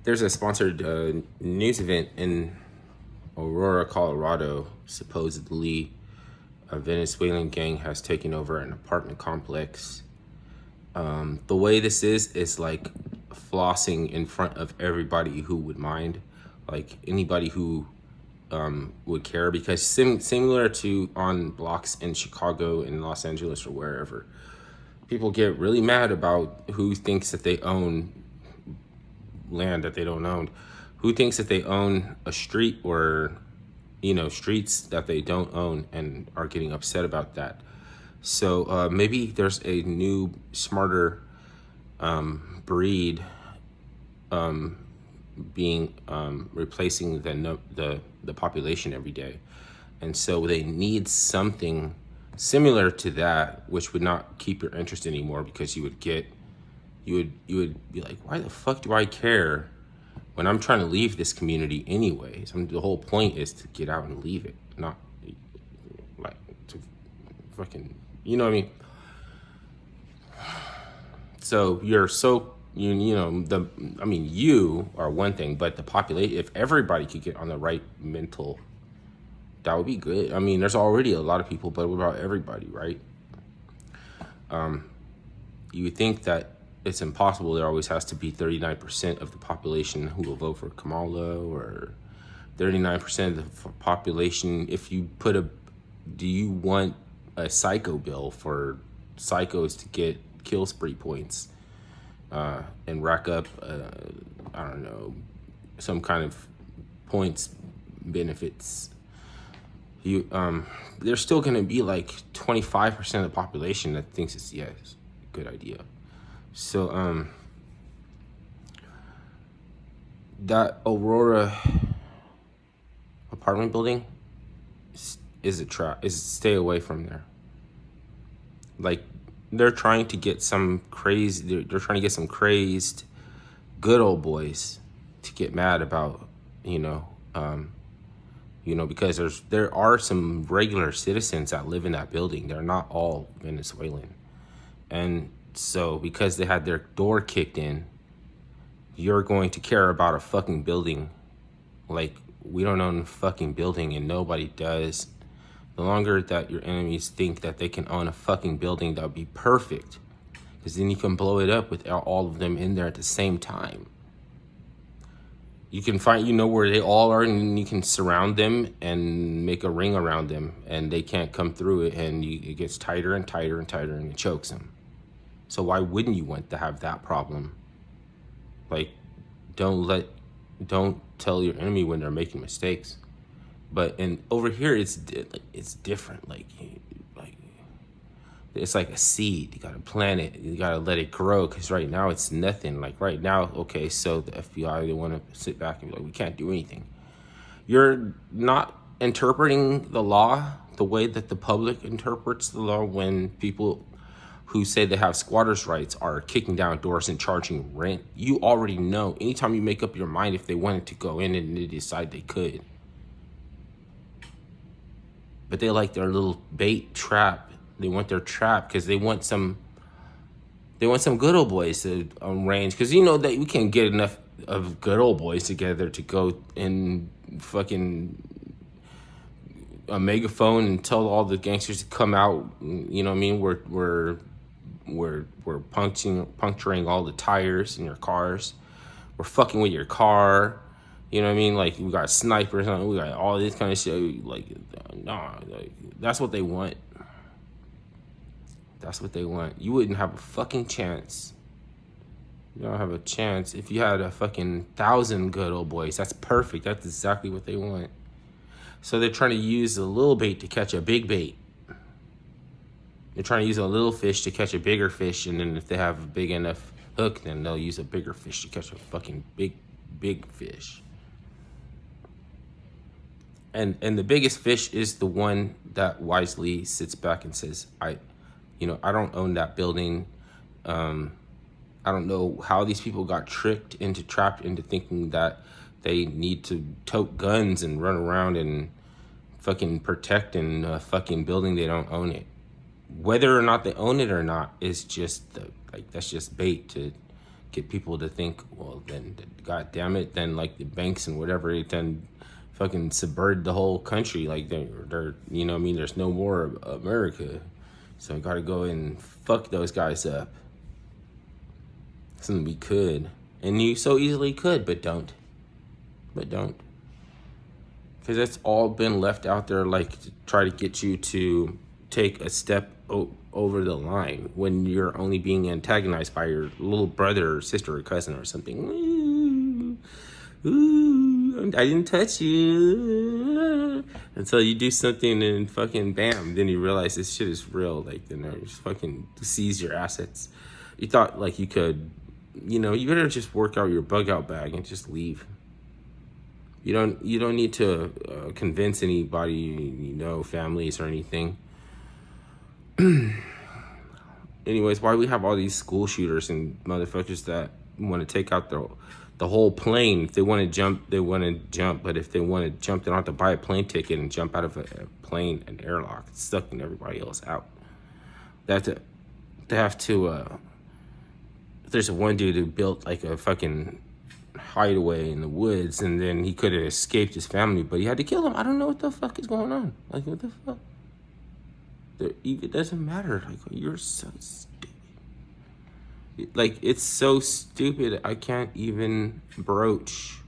There's a sponsored news event in Aurora, Colorado. Supposedly, a Venezuelan gang has taken over an apartment complex. The way this is like flossing in front of everybody who would mind, like anybody who would care, because similar to on blocks in Chicago and Los Angeles or wherever, people get really mad about who thinks that they own land that they don't own, who thinks that they own a street or streets that they don't own and are getting upset about that. So maybe there's a new smarter breed being replacing the population every day, and so they need something similar to that, which would not keep your interest anymore, because you would be like, why the fuck do I care when I'm trying to leave this community anyways? The whole point is to get out and leave it, not like to fucking, you know what I mean? So you are one thing, but the population, if everybody could get on the right mental, that would be good. I mean, there's already a lot of people, but what about everybody, right? You would think that it's impossible. There always has to be 39% of the population who will vote for Kamala, or 39% of the population. If you do you want a psycho bill for psychos to get kill spree points and rack up, I don't know, some kind of points benefits? There's still going to be like 25% of the population that thinks it's a good idea. So that Aurora apartment building is a trap. Stay away from there. Like, they're trying to get some crazed good old boys to get mad about, because there are some regular citizens that live in that building. They're not all Venezuelan. And so because they had their door kicked in, you're going to care about a fucking building. Like, we don't own a fucking building, and nobody does. The longer that your enemies think that they can own a fucking building, that would be perfect, because then you can blow it up with all of them in there at the same time. You can find, where they all are, and you can surround them and make a ring around them, and they can't come through it, and it gets tighter and tighter and tighter, and it chokes them. So why wouldn't you want to have that problem? Like, don't tell your enemy when they're making mistakes. But over here, it's different. Like it's like a seed. You gotta plant it. You gotta let it grow. Because right now it's nothing. Like right now, okay, so the FBI, they want to sit back and be like, we can't do anything. You're not interpreting the law the way that the public interprets the law, when people who say they have squatters' rights are kicking down doors and charging rent. You already know. Anytime you make up your mind, if they wanted to go in and they decide they could. But they like their little bait trap. They want their trap because they want some good old boys to arrange. Because that we can't get enough of good old boys together to go and fucking a megaphone and tell all the gangsters to come out. You know what I mean? We're puncturing all the tires in your cars. We're fucking with your car. You know what I mean? Like, we got snipers, we got all this kind of shit. Like, nah, like, that's what they want. That's what they want. You wouldn't have a fucking chance. You don't have a chance if you had a fucking 1,000 good old boys. That's perfect. That's exactly what they want. So they're trying to use a little bait to catch a big bait. They're trying to use a little fish to catch a bigger fish, and then if they have a big enough hook, then they'll use a bigger fish to catch a fucking big fish. And the biggest fish is the one that wisely sits back and says, I don't own that building. I don't know how these people got trapped into thinking that they need to tote guns and run around and fucking protect a fucking building. They don't own it. Whether or not they own it or not is just that's just bait to get people to think, well, then, god damn it, then like the banks and whatever, then fucking subvert the whole country. Like they're you know what I mean? There's no more America. So I gotta go and fuck those guys up. Something we could. And you so easily could, but don't. But don't. Because that's all been left out there, like to try to get you to take a step over the line when you're only being antagonized by your little brother or sister or cousin or something. Ooh, I didn't touch you. Until you do something and fucking bam, then you realize this shit is real. Like, then they just fucking seize your assets. You thought like you could, you know, you better just work out your bug out bag and just leave. You don't need to convince anybody, you know, families or anything. Anyways, why we have all these school shooters and motherfuckers that want to take out the whole plane? If they want to jump, they want to jump. But if they want to jump, they don't have to buy a plane ticket and jump out of a plane, an airlock, sucking everybody else out. They have to. There's one dude who built like a fucking hideaway in the woods, and then he could have escaped his family, but he had to kill him. I don't know what the fuck is going on. Like, what the fuck? It doesn't matter. Like, you're so stupid. Like, it's so stupid. I can't even broach.